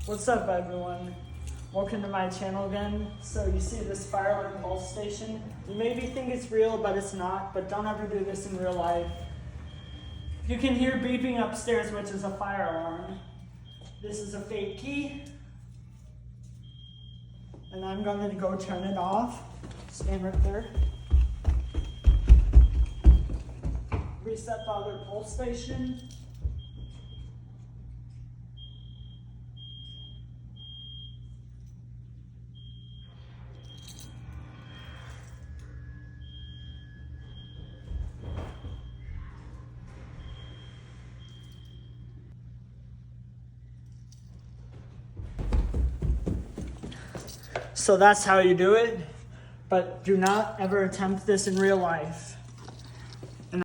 What's up, everyone? Welcome to my channel again. So you see this fire alarm pulse station? You maybe think it's real, but it's not. But don't ever do this in real life. You can hear beeping upstairs, which is a fire alarm. This is a fake key. And I'm going to go turn it off. Stand right there. Reset the other pulse station. So that's how you do it, but do not ever attempt this in real life.